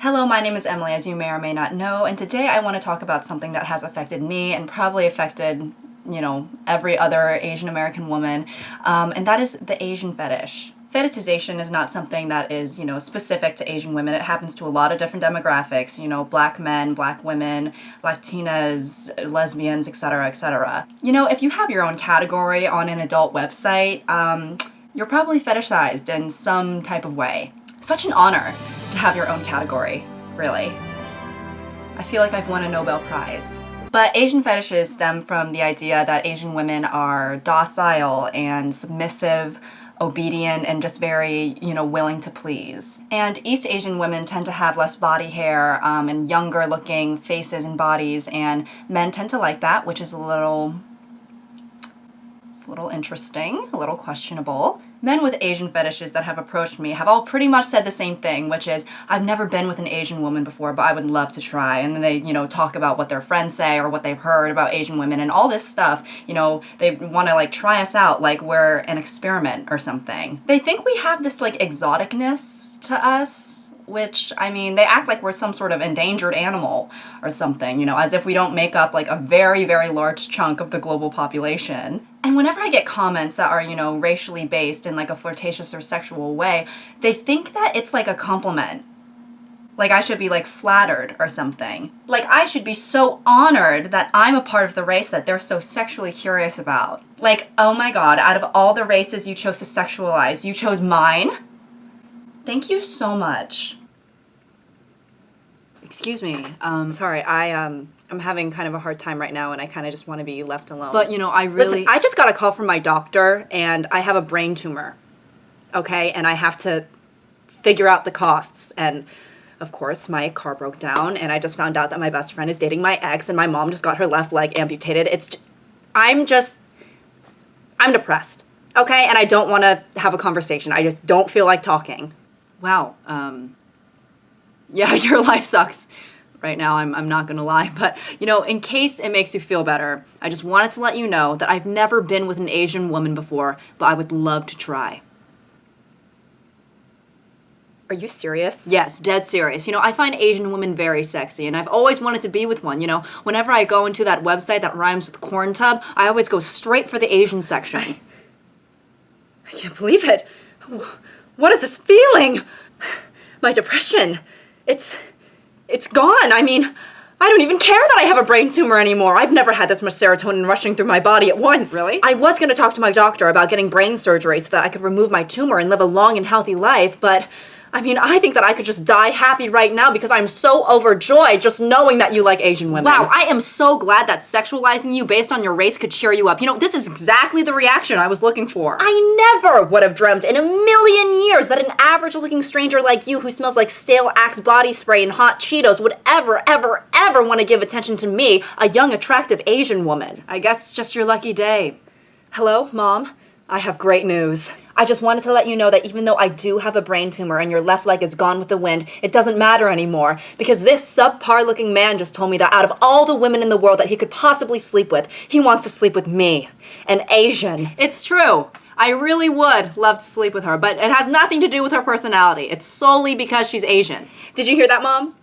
Hello, my name is Emily, as you may or may not know, and today I want to talk about something that has affected me and probably affected, every other Asian American woman, and that is the Asian fetish. Fetishization is not something that is, specific to Asian women. It happens to a lot of different demographics, black men, black women, Latinas, lesbians, etc., etc. If you have your own category on an adult website, you're probably fetishized in some type of way. Such an honor to have your own category, really. I feel like I've won a Nobel Prize. But Asian fetishes stem from the idea that Asian women are docile and submissive, obedient, and just very, willing to please. And East Asian women tend to have less body hair and younger looking faces and bodies, and men tend to like that, which is a little interesting, a little questionable. Men with Asian fetishes that have approached me have all pretty much said the same thing, which is, I've never been with an Asian woman before, but I would love to try. And then they, talk about what their friends say or what they've heard about Asian women and all this stuff. They want to try us out like we're an experiment or something. They think we have this exoticness to us, which, they act like we're some sort of endangered animal or something, as if we don't make up a very, very large chunk of the global population. And whenever I get comments that are, racially based in a flirtatious or sexual way, they think that it's a compliment. I should be flattered or something. I should be so honored that I'm a part of the race that they're so sexually curious about. Oh my god, out of all the races you chose to sexualize, you chose mine? Thank you so much. Excuse me. Sorry, I'm having kind of a hard time right now and I kind of just want to be left alone. But, Listen, I just got a call from my doctor and I have a brain tumor. Okay? And I have to figure out the costs. And, of course, my car broke down and I just found out that my best friend is dating my ex and my mom just got her left leg amputated. I'm depressed. Okay? And I don't want to have a conversation. I just don't feel like talking. Wow, yeah, your life sucks right now, I'm not gonna lie, but, in case it makes you feel better, I just wanted to let you know that I've never been with an Asian woman before, but I would love to try. Are you serious? Yes, dead serious. I find Asian women very sexy, and I've always wanted to be with one, Whenever I go into that website that rhymes with corn tub, I always go straight for the Asian section. I can't believe it. What is this feeling? My depression. It's gone. I don't even care that I have a brain tumor anymore. I've never had this much serotonin rushing through my body at once. Really? I was going to talk to my doctor about getting brain surgery so that I could remove my tumor and live a long and healthy life, but I think that I could just die happy right now because I'm so overjoyed just knowing that you like Asian women. Wow, I am so glad that sexualizing you based on your race could cheer you up. This is exactly the reaction I was looking for. I never would have dreamt in a million years that an average-looking stranger like you who smells like stale Axe body spray and hot Cheetos would ever want to give attention to me, a young, attractive Asian woman. I guess it's just your lucky day. Hello, Mom? I have great news. I just wanted to let you know that even though I do have a brain tumor and your left leg is gone with the wind, it doesn't matter anymore because this subpar-looking man just told me that out of all the women in the world that he could possibly sleep with, he wants to sleep with me, an Asian. It's true. I really would love to sleep with her, but it has nothing to do with her personality. It's solely because she's Asian. Did you hear that, Mom?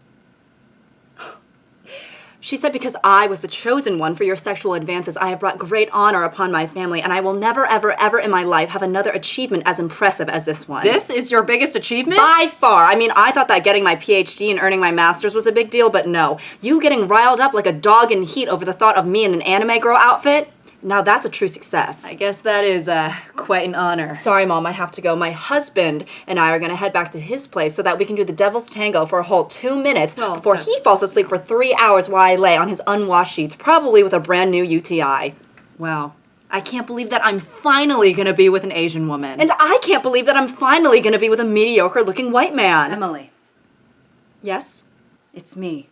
She said because I was the chosen one for your sexual advances, I have brought great honor upon my family, and I will never, ever in my life have another achievement as impressive as this one. This is your biggest achievement? By far. I thought that getting my PhD and earning my master's was a big deal, but no. You getting riled up like a dog in heat over the thought of me in an anime girl outfit? Now that's a true success. I guess that is quite an honor. Sorry, Mom, I have to go. My husband and I are going to head back to his place so that we can do the devil's tango for a whole 2 minutes before he falls asleep for 3 hours while I lay on his unwashed sheets, probably with a brand new UTI. Wow. I can't believe that I'm finally going to be with an Asian woman. And I can't believe that I'm finally going to be with a mediocre-looking white man. Emily. Yes? It's me.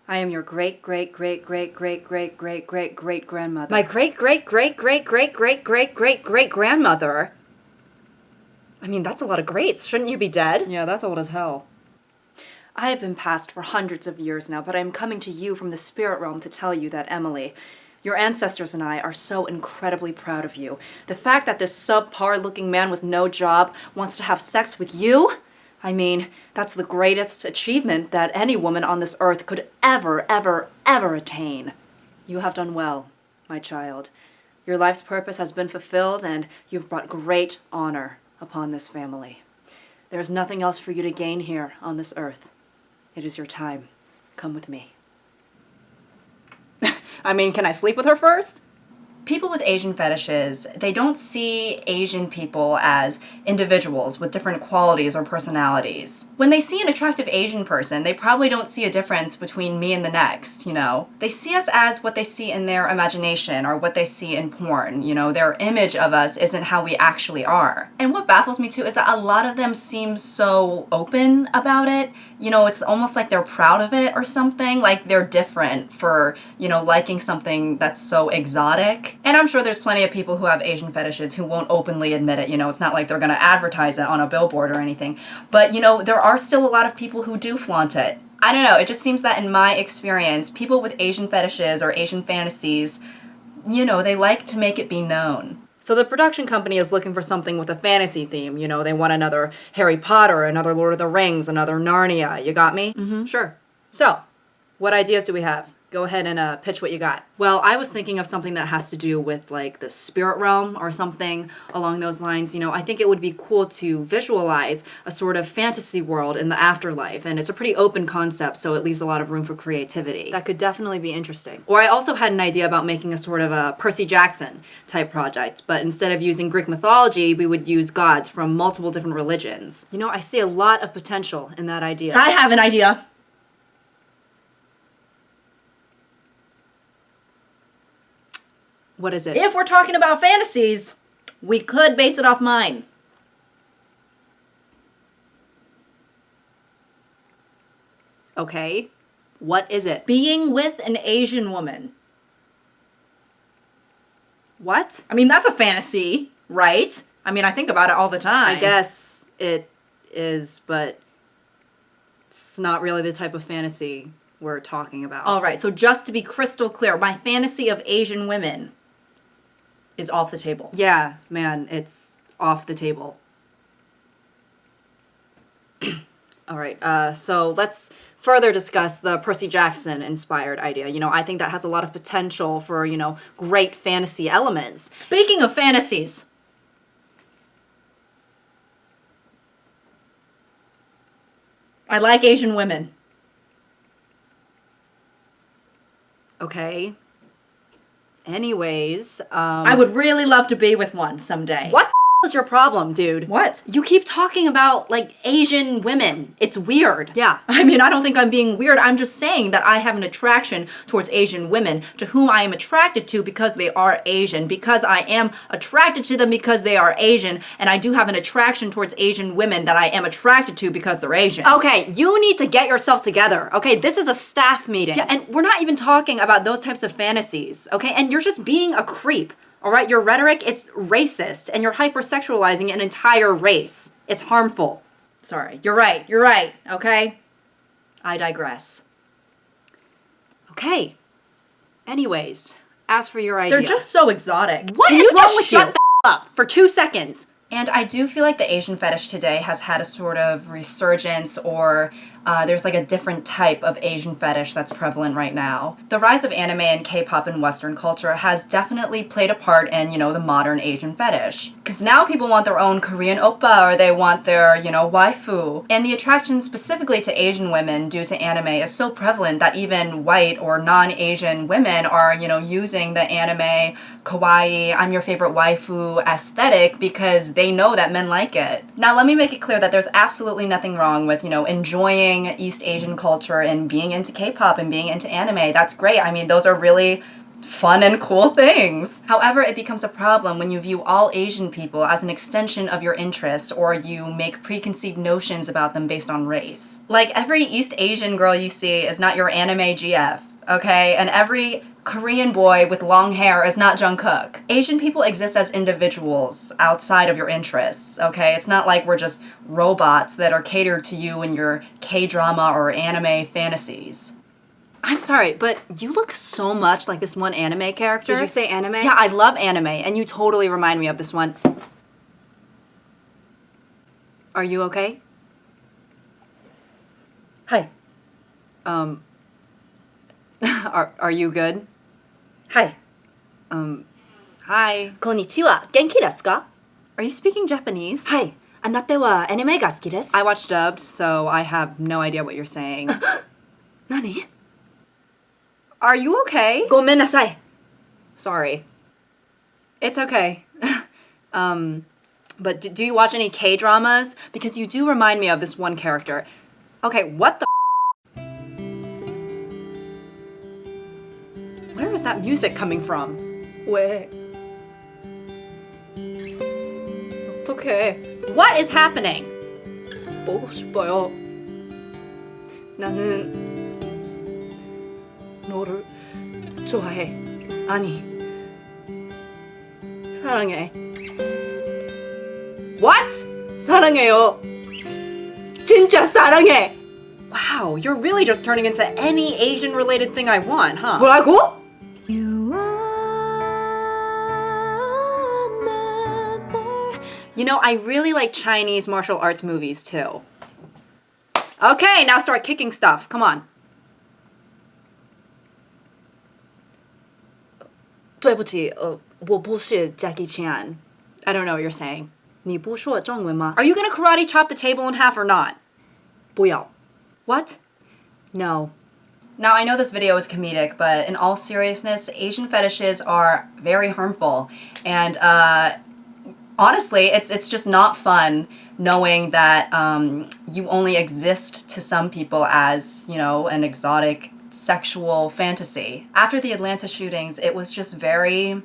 I am your great-great-great-great-great-great-great-great-great-grandmother. My great-great-great-great-great-great-great-great-grandmother? That's a lot of greats. Shouldn't you be dead? Yeah, that's old as hell. I have been passed for hundreds of years now, but I am coming to you from the spirit realm to tell you that, Emily, your ancestors and I are so incredibly proud of you. The fact that this subpar-looking man with no job wants to have sex with you? I mean, that's the greatest achievement that any woman on this earth could ever, ever, ever attain. You have done well, my child. Your life's purpose has been fulfilled, and you've brought great honor upon this family. There's nothing else for you to gain here on this earth. It is your time. Come with me. I mean, can I sleep with her first? People with Asian fetishes, they don't see Asian people as individuals with different qualities or personalities. When they see an attractive Asian person, they probably don't see a difference between me and the next, you know? They see us as what they see in their imagination or what they see in porn, you know? Their image of us isn't how we actually are. And what baffles me too is that a lot of them seem so open about it. You know, it's almost like they're proud of it or something, like they're different for, you know, liking something that's so exotic. And I'm sure there's plenty of people who have Asian fetishes who won't openly admit it, you know, it's not like they're gonna advertise it on a billboard or anything. But, you know, there are still a lot of people who do flaunt it. I don't know, it just seems that in my experience, people with Asian fetishes or Asian fantasies, you know, they like to make it be known. So the production company is looking for something with a fantasy theme, you know, they want another Harry Potter, another Lord of the Rings, another Narnia, you got me? Mm-hmm. Sure. So, what ideas do we have? Go ahead and pitch what you got. Well, I was thinking of something that has to do with like the spirit realm or something along those lines. You know, I think it would be cool to visualize a sort of fantasy world in the afterlife. And it's a pretty open concept, so it leaves a lot of room for creativity. That could definitely be interesting. Or I also had an idea about making a sort of a Percy Jackson type project. But instead of using Greek mythology, we would use gods from multiple different religions. You know, I see a lot of potential in that idea. I have an idea. What is it? If we're talking about fantasies, we could base it off mine. Okay. What is it? Being with an Asian woman. What? I mean, that's a fantasy, right? I mean, I think about it all the time. I guess it is, but it's not really the type of fantasy we're talking about. All right, so just to be crystal clear, my fantasy of Asian women is off the table. Yeah, man, it's off the table. All right, so let's further discuss the Percy Jackson inspired idea. You know, I think that has a lot of potential for, you know, great fantasy elements. Speaking of fantasies, I like Asian women. Okay. Anyways, I would really love to be with one someday. What is your problem, dude? What? You keep talking about, like, Asian women. It's weird. Yeah. I mean, I don't think I'm being weird. I'm just saying that I have an attraction towards Asian women to whom I am attracted to because they are Asian. Because I am attracted to them because they are Asian. And I do have an attraction towards Asian women that I am attracted to because they're Asian. Okay, you need to get yourself together. Okay, this is a staff meeting. Yeah, and we're not even talking about those types of fantasies. Okay, and you're just being a creep. All right, your rhetoric, it's racist, and you're hypersexualizing an entire race. It's harmful. Sorry, you're right, okay? I digress. Okay. Anyways, as for your idea. They're just so exotic. What is wrong with you? Shut the up for 2 seconds. And I do feel like the Asian fetish today has had a sort of resurgence, or there's like a different type of Asian fetish that's prevalent right now. The rise of anime and K-pop in Western culture has definitely played a part in, you know, the modern Asian fetish. Because now people want their own Korean oppa, or they want their, you know, waifu. And the attraction specifically to Asian women due to anime is so prevalent that even white or non-Asian women are, you know, using the anime kawaii, I'm your favorite waifu aesthetic because they know that men like it. Now, let me make it clear that there's absolutely nothing wrong with, you know, enjoying East Asian culture and being into K-pop and being into anime. That's great. I mean, those are really fun and cool things. However, it becomes a problem when you view all Asian people as an extension of your interests, or you make preconceived notions about them based on race. Like, every East Asian girl you see is not your anime GF, okay? And every Korean boy with long hair is not Jungkook. Asian people exist as individuals outside of your interests, okay? It's not like we're just robots that are catered to you in your K-drama or anime fantasies. I'm sorry, but you look so much like this one anime character. Did you say anime? Yeah, I love anime, and you totally remind me of this one. Are you okay? はい。 Are you good? はい。 Hi. こんにちは。元気ですか? Are you speaking Japanese? はい。あなたはアニメが好きです。 I watch dubbed, so I have no idea what you're saying. 何? Are you okay? ごめんなさい。 Sorry. It's okay. But do you watch any K-dramas? Because you do remind me of this one character. Okay, what the Where is that music coming from? 왜? 어떡해. What is happening? 보고 싶어요. 나는 너를 좋아해. 아니, 사랑해. What? 사랑해요. 진짜 사랑해. Wow, you're really just turning into any Asian-related thing I want, huh? 뭐라고? You know, I really like Chinese martial arts movies too. Okay, now start kicking stuff. Come on. 对不起，我不是 Jackie Chan. I don't know what you're saying. 你不说中文吗？ Are you gonna karate chop the table in half or not? 不要。 What? No. Now, I know this video is comedic, but in all seriousness, Asian fetishes are very harmful. And honestly, it's just not fun knowing that you only exist to some people as, you know, an exotic sexual fantasy. After the Atlanta shootings, it was just very,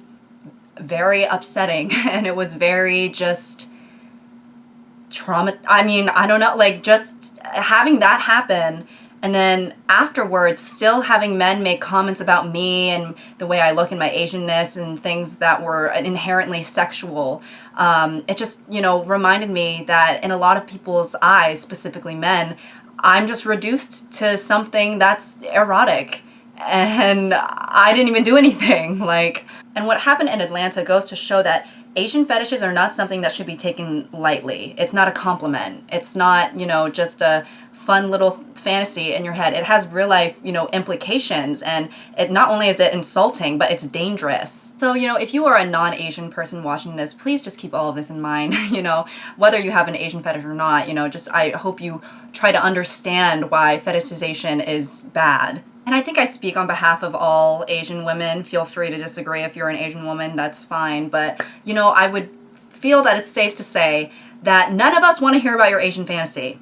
very upsetting. And it was very just I mean, I don't know, like just having that happen. And then afterwards, still having men make comments about me and the way I look and my Asianness and things that were inherently sexual. It just, you know, reminded me that in a lot of people's eyes, specifically men, I'm just reduced to something that's erotic. And I didn't even do anything. Like, and what happened in Atlanta goes to show that Asian fetishes are not something that should be taken lightly. It's not a compliment. It's not, you know, just a fun little fantasy in your head. It has real life, you know, implications, and it not only is it insulting, but it's dangerous. So, you know, if you are a non-Asian person watching this, please just keep all of this in mind, you know, whether you have an Asian fetish or not, you know, just I hope you try to understand why fetishization is bad. And I think I speak on behalf of all Asian women. Feel free to disagree if you're an Asian woman, that's fine. But, you know, I would feel that it's safe to say that none of us want to hear about your Asian fantasy.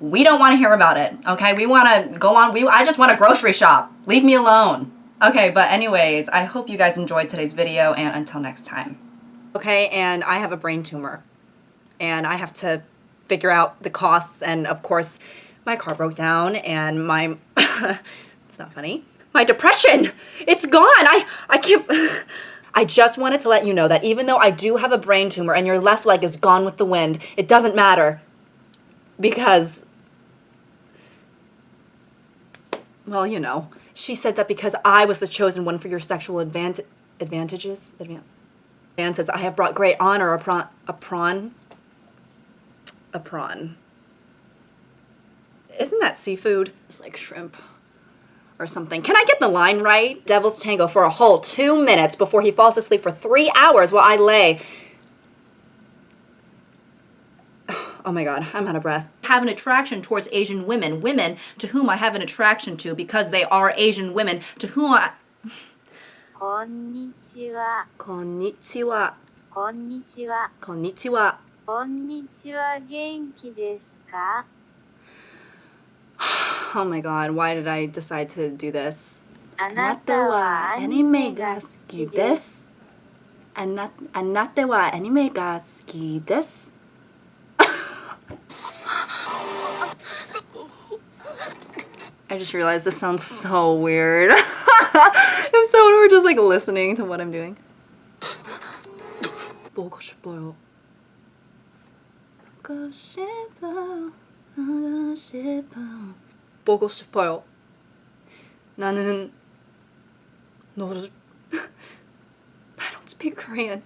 We don't want to hear about it, okay? We want to go on, I just want to grocery shop. Leave me alone. Okay, but anyways, I hope you guys enjoyed today's video, and until next time. Okay, and I have a brain tumor. And I have to figure out the costs, and of course, my car broke down, and my... It's not funny. My depression! It's gone! I can't... I just wanted to let you know that even though I do have a brain tumor and your left leg is gone with the wind, it doesn't matter. Because... Well, you know. She said that because I was the chosen one for your sexual advantages? Advances, I have brought great honor upon... A prawn. Isn't that seafood? It's like shrimp. Or something. Can I get the line right? Devil's Tango for a whole 2 minutes before he falls asleep for 3 hours while I lay. Oh my god, I'm out of breath. Have an attraction towards Asian women. Women to whom I have an attraction to because they are Asian women to whom I... こんにちは。こんにちは。こんにちは。こんにちは。こんにちは。元気ですか? Oh my god, why did I decide to do this? あなたはアニメが好きです。あなたはアニメが好きです。I just realized this sounds so weird. If someone were just like listening to what I'm doing. 보고 싶어요. 보고 싶어. 보고 싶어. 보고 싶어요. 나는 너를 I don't speak Korean.